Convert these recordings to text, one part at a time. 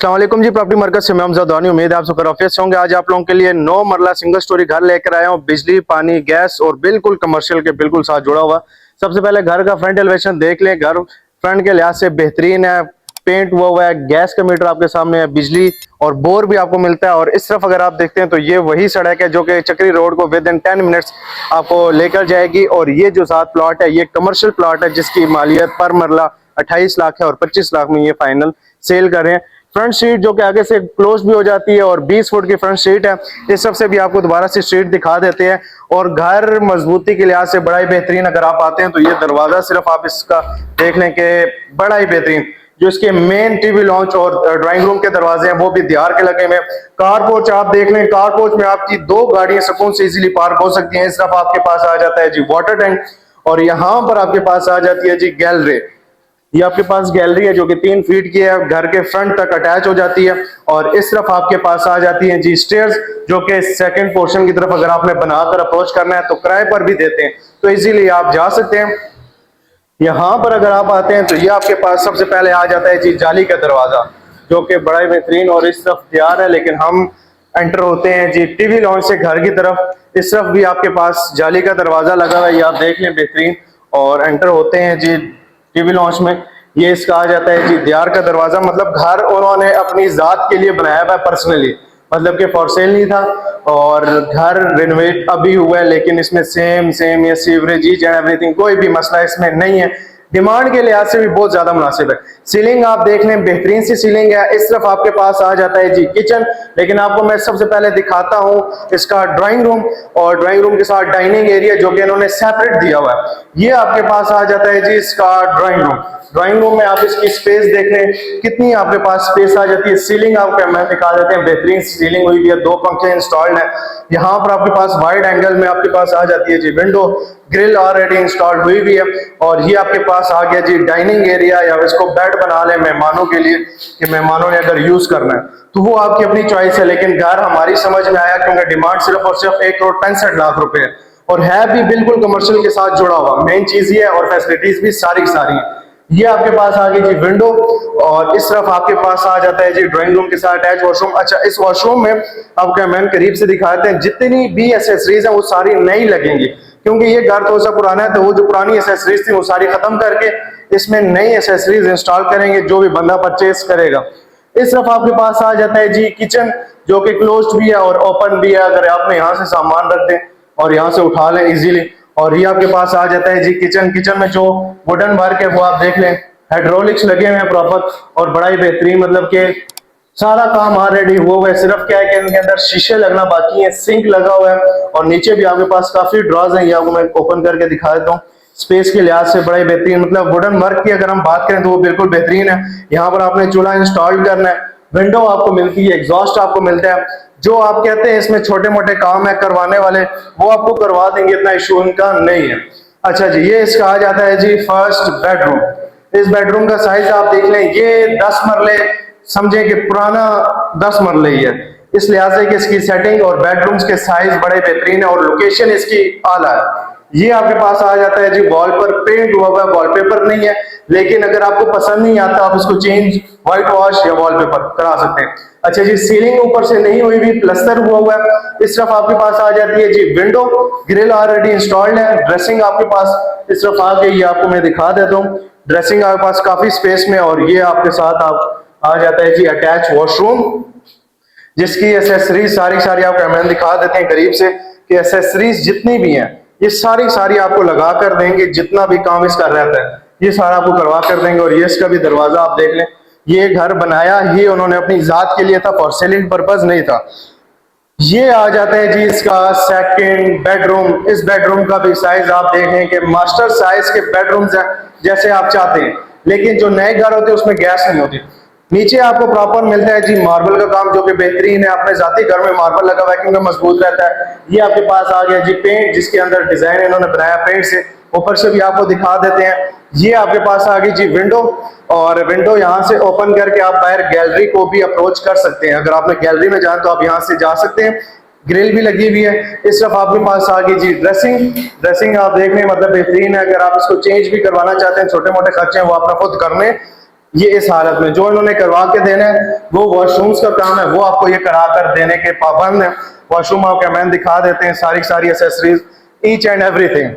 अस्सलाम वालेकुम जी। Property market से मैं हमज़द वानी, उम्मीद है आप सब खैरियत से होंगे। आज आप लोगों के लिए 9 मरला सिंगल स्टोरी घर लेकर आया हूँ, बिजली पानी गैस और बिल्कुल कमर्शियल के बिल्कुल साथ जुड़ा हुआ। सबसे पहले घर का फ्रंट एलिवेशन देख लें। घर फ्रंट के लिहाज से बेहतरीन है, पेंट हुआ है, गैस का मीटर आपके सामने है, बिजली और बोर भी आपको मिलता है। और इस तरफ अगर आप देखते हैं तो ये वही सड़क है जो कि चक्री रोड को विद इन 10 मिनट्स आपको लेकर जाएगी। और ये जो साथ प्लॉट है ये कमर्शियल प्लॉट है जिसकी मालियत पर मरला 28 लाख है और 25 लाख में ये फाइनल सेल कर रहे हैं। फ्रंट सीट जो कि आगे से क्लोज भी हो जाती है और 20 फुट की फ्रंट सीट है। इस सब से भी आपको दोबारा से स्ट्रीट दिखा देते हैं। और घर मजबूती के लिहाज से बड़ा ही बेहतरीन, अगर आप आते हैं तो ये दरवाजा सिर्फ आप इसका देख लें कि बड़ा ही बेहतरीन। जो इसके मेन टीवी लॉन्च और ड्राइंग रूम के दरवाजे हैं वो भी दीवार के लगे हुए। कार पोर्च आप देख लें, कार पोर्च में आपकी 2 गाड़ियां सुकून से इजीली पार्क हो सकती हैं। इस तरफ आपके पास आ जाता है जी वाटर टैंक और यहाँ पर आपके पास आ जाती है जी गैलरी। ये आपके पास गैलरी है जो कि 3 फीट की है, घर के फ्रंट तक अटैच हो जाती है। और इस तरफ आपके पास आ जाती है जी स्टेयर्स जो कि सेकंड पोर्शन की तरफ अगर आपने बनाकर अप्रोच करना है तो किराए पर भी देते हैं, तो इजीली आप जा सकते हैं। यहाँ पर अगर आप आते हैं तो ये आपके पास सबसे पहले आ जाता है जी जाली का दरवाजा जो कि बड़ा ही बेहतरीन और इस तरफ तैयार है। लेकिन हम एंटर होते हैं जी टीवी लॉन्च से घर की तरफ। इस तरफ भी आपके पास जाली का दरवाजा लगा हुआ है, ये आप देख लें बेहतरीन। और एंटर होते हैं जी टीवी लॉन्च में। ये इसका आ जाता है जी दीवार का दरवाजा, मतलब घर उन्होंने अपनी जात के लिए बनाया हुआ है पर्सनली, मतलब कि फॉर सेल नहीं था। और घर रिनोवेट अभी हुआ है लेकिन इसमें सेम ये सीवरेज ईच एंड एवरीथिंग, कोई भी मसला इसमें नहीं है। डिमांड के लिहाज से भी बहुत ज्यादा मुनासिब है। सीलिंग आप देख लें, बेहतरीन सी सीलिंग है। इस तरफ आपके पास आ जाता है जी किचन, लेकिन आपको मैं सबसे पहले दिखाता हूं इसका ड्राइंग रूम और ड्राइंग रूम के साथ डाइनिंग एरिया जो कि इन्होंने सेपरेट दिया हुआ है। ये आपके पास आ जाता है जी इसका ड्राइंग रूम। ड्राइंग रूम में आप इसकी स्पेस देखें कितनी आपके पास स्पेस आ जाती है। सीलिंग आपको मैं दिखा देते हैं, बेहतरीन सीलिंग हुई भी है, 2 पंखे इंस्टॉल्ड है। यहाँ पर आपके पास वाइड एंगल में आपके पास आ जाती है जी विंडो, ग्रिल ऑलरेडी इंस्टॉल्ड हुई भी है। और ये आपके पास आ गया जी डाइनिंग एरिया, या इसको बेड बना ले मेहमानों के लिए कि मेहमानों ने अगर यूज करना है तो वो आपकी अपनी चॉइस है। लेकिन घर हमारी समझ में आया क्योंकि डिमांड सिर्फ और सिर्फ 1,65,00,000 रुपए है और है भी बिल्कुल कमर्शियल के साथ जुड़ा हुआ। मेन चीज ये है और फैसिलिटीज भी सारी सारी है। ये आपके पास आ गई जी विंडो और इस तरफ आपके पास आ जाता है जी ड्राइंग रूम के साथ अटैच वॉशरूम। अच्छा, इस वॉशरूम में आपको मैं करीब से दिखाते हैं, जितनी भी एसेसरीज है वो सारी नई लगेंगी क्योंकि ये घर थोड़ा सा पुराना है, तो वो जो पुरानी एसेसरीज थी वो सारी खत्म करके इसमें नई एसेसरीज इंस्टॉल करेंगे जो भी बंदा परचेस करेगा। इस तरफ आपके पास आ जाता है जी किचन जो कि क्लोज्ड भी है और ओपन भी है, अगर आपने यहाँ से सामान रख दें और यहाँ से उठा लें इजीली। और ये आपके पास आ जाता है जी किचन। किचन में जो वुडन वर्क है वो आप देख लें, हाइड्रोलिक्स लगे हुए हैं प्रॉपर और बड़ा ही बेहतरीन, मतलब कि सारा काम ऑलरेडी हुआ है। सिर्फ क्या है कि इनके अंदर शीशे लगना बाकी है, सिंक लगा हुआ है और नीचे भी आपके पास काफी ड्रॉज हैं। ये आपको मैं ओपन करके दिखा देता हूँ। स्पेस के लिहाज से बड़ा ही बेहतरीन, मतलब वुडन वर्क की अगर हम बात करें तो वो बिल्कुल बेहतरीन है। यहाँ पर आपने चूल्हा इंस्टॉल करना है, विंडो आपको मिलती है, एग्जॉस्ट आपको मिलता है। जो आप कहते हैं इसमें छोटे मोटे काम है करवाने वाले वो आपको करवा देंगे, इतना इशू इनका नहीं है। अच्छा जी, ये इसका आ जाता है जी फर्स्ट बेडरूम। इस बेडरूम का साइज आप देख लें, ये 10 मरले, समझे कि पुराना 10 मरले ही है। इस लिहाज से कि इसकी सेटिंग और बेडरूम्स के साइज बड़े बेहतरीन है और लोकेशन इसकी आला है। ये आपके पास आ जाता है जी वॉल पर पेंट हुआ हुआ, वॉलपेपर नहीं है, लेकिन अगर आपको पसंद नहीं आता आप इसको चेंज व्हाइट वॉश या वॉलपेपर करा सकते हैं। अच्छा जी, सीलिंग ऊपर से नहीं हुई भी, प्लस्तर हुआ हुआ है। इस तरफ आपके पास आ जाती है जी विंडो, ग्रिल ऑलरेडी इंस्टॉल्ड है। ड्रेसिंग आपके पास इस तरफ आ गई, ये आपको मैं दिखा देता हूँ। ड्रेसिंग आपके पास काफी स्पेस में और ये आपके साथ आप आ जाता है जी अटैच वॉशरूम जिसकी एसेसरीज सारी सारी आपको मैं दिखा देते हैं करीब से कि एसेसरीज जितनी भी हैं ये सारी सारी आपको लगा कर देंगे। जितना भी काम इसका रहता है ये सारा आपको करवा कर देंगे। और ये इसका भी दरवाजा आप देख लें, ये घर बनाया ही उन्होंने अपनी जात के लिए था, फॉर सेलिंग पर्पज नहीं था। ये आ जाता है जी इसका सेकंड बेडरूम। इस बेडरूम का भी साइज आप देखें कि मास्टर साइज के बेडरूम्स हैं जैसे आप चाहते हैं, लेकिन जो नए घर होते हैं उसमें गैस नहीं होती। नीचे आपको प्रॉपर मिलता है जी मार्बल का काम जो कि बेहतरीन है। अपने जाती घर में मार्बल लगा हुआ है क्योंकि मजबूत रहता है। ये आपके पास आ गया जी पेंट जिसके अंदर डिजाइन इन्होंने बनाया पेंट से, ऊपर से भी आपको दिखा देते हैं। ये आपके पास आ गई जी विंडो और विंडो यहाँ से ओपन करके आप बाहर गैलरी को भी अप्रोच कर सकते हैं। अगर आपने गैलरी में जाना तो आप यहाँ से जा सकते हैं। ग्रिल भी लगी हुई है। इस तरफ आपके पास आ गई जी ड्रेसिंग। ड्रेसिंग आप देख लें, मतलब बेहतरीन है। अगर आप इसको चेंज भी करवाना चाहते हैं, छोटे मोटे खर्चे हैं वो अपना खुद करने ये इस हालत में जो इन्होंने करवा के देना है वो वॉशरूम्स का काम है, वो आपको ये करा कर देने के पाबंद है। वॉशरूम आपको मैन दिखा देते हैं, सारी एसेसरीज, ईच एंड एवरीथिंग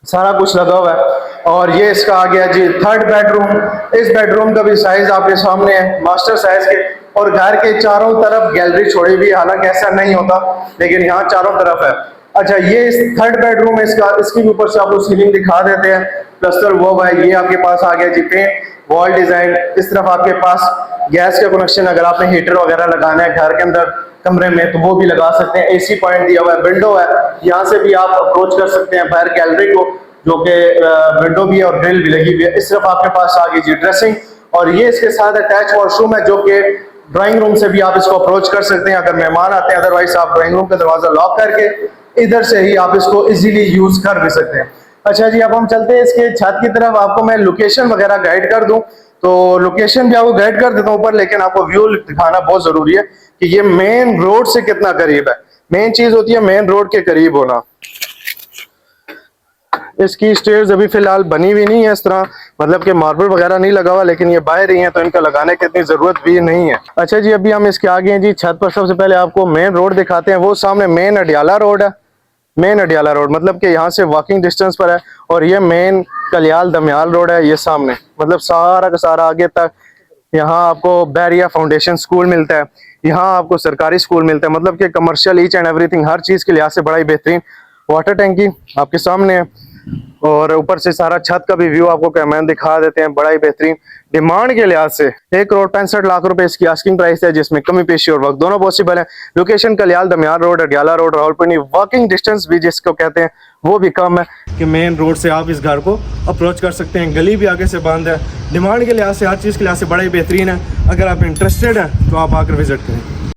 सारा कुछ लगा हुआ है। और ये इसका आ गया जी थर्ड बेडरूम। इस बेडरूम का भी साइज आपके सामने है, मास्टर साइज के, और घर के चारों तरफ गैलरी छोड़ी हुई, हालांकि ऐसा नहीं होता लेकिन यहाँ चारों तरफ है। अच्छा, ये इस थर्ड बेडरूम है इसका, इसके ऊपर से आपको सीलिंग दिखा देते हैं, प्लस्तर वो है। ये आपके पास आ गया जी पेंट, वॉल डिजाइन। इस तरफ आपके पास गैस का कनेक्शन, अगर आपने हीटर वगैरह लगाना है घर के अंदर कमरे में तो वो भी लगा सकते हैं। एसी पॉइंट दिया हुआ है, विंडो है, यहाँ से भी आप अप्रोच कर सकते हैं बाहर गैलरी को, जो कि विंडो भी है और ग्रिल भी लगी हुई है। इस तरफ आपके पास आ गई जी ड्रेसिंग, और ये इसके साथ अटैच वॉशरूम है, जो कि ड्राइंग रूम से भी आप इसको अप्रोच कर सकते हैं अगर मेहमान आते हैं। अदरवाइज आप ड्राइंग रूम का दरवाजा लॉक करके इधर से ही आप इसको इजीली यूज कर भी सकते हैं। अच्छा जी, अब हम चलते हैं इसके छत की तरफ। आपको मैं लोकेशन वगैरह गाइड कर दूं तो लोकेशन भी आपको गाइड कर देता हूं ऊपर, लेकिन आपको व्यू दिखाना बहुत जरूरी है कि ये मेन रोड से कितना करीब है। मेन चीज होती है मेन रोड के करीब होना। इसकी स्टेयर्स अभी फिलहाल बनी हुई नहीं है इस तरह, मतलब कि मार्बल वगैरह नहीं लगा हुआ, लेकिन ये बाहर ही है तो इनका लगाने की इतनी जरूरत भी नहीं है। अच्छा जी, अभी हम इसके आगे हैं जी छत पर। सबसे पहले आपको मेन रोड दिखाते हैं। वो सामने मेन अडियाला रोड है, मेन अडियाला रोड, मतलब कि यहाँ से वॉकिंग डिस्टेंस पर है। और ये मेन कलियाल दमियाल रोड है, ये सामने, मतलब सारा का सारा आगे तक। यहाँ आपको बैरिया फाउंडेशन स्कूल मिलता है, यहाँ आपको सरकारी स्कूल मिलता है, मतलब कि कमर्शियल ईच एंड एवरीथिंग, हर चीज़ के लिहाज से बड़ा ही बेहतरीन। वाटर टैंकी आपके सामने है, और ऊपर से सारा छत का भी व्यू आपको कैमरा दिखा देते हैं, बड़ा ही बेहतरीन। डिमांड के लिहाज से 1,65,00,000 रुपए इसकी आस्किंग प्राइस है, जिसमें कमी पेशी और वक्त दोनों पॉसिबल है। Location Kaliyal Damiyal road, Adiala road, Rawalpindi. Walking distance भी जिसको कहते हैं वो भी कम है कि मेन रोड से आप इस घर को अप्रोच कर सकते हैं। गली भी आगे से बंद है। डिमांड के लिहाज से, हर चीज़ के लिहाज से बड़ा ही बेहतरीन है। अगर आप इंटरेस्टेड हैं तो आप आकर विजिट करें।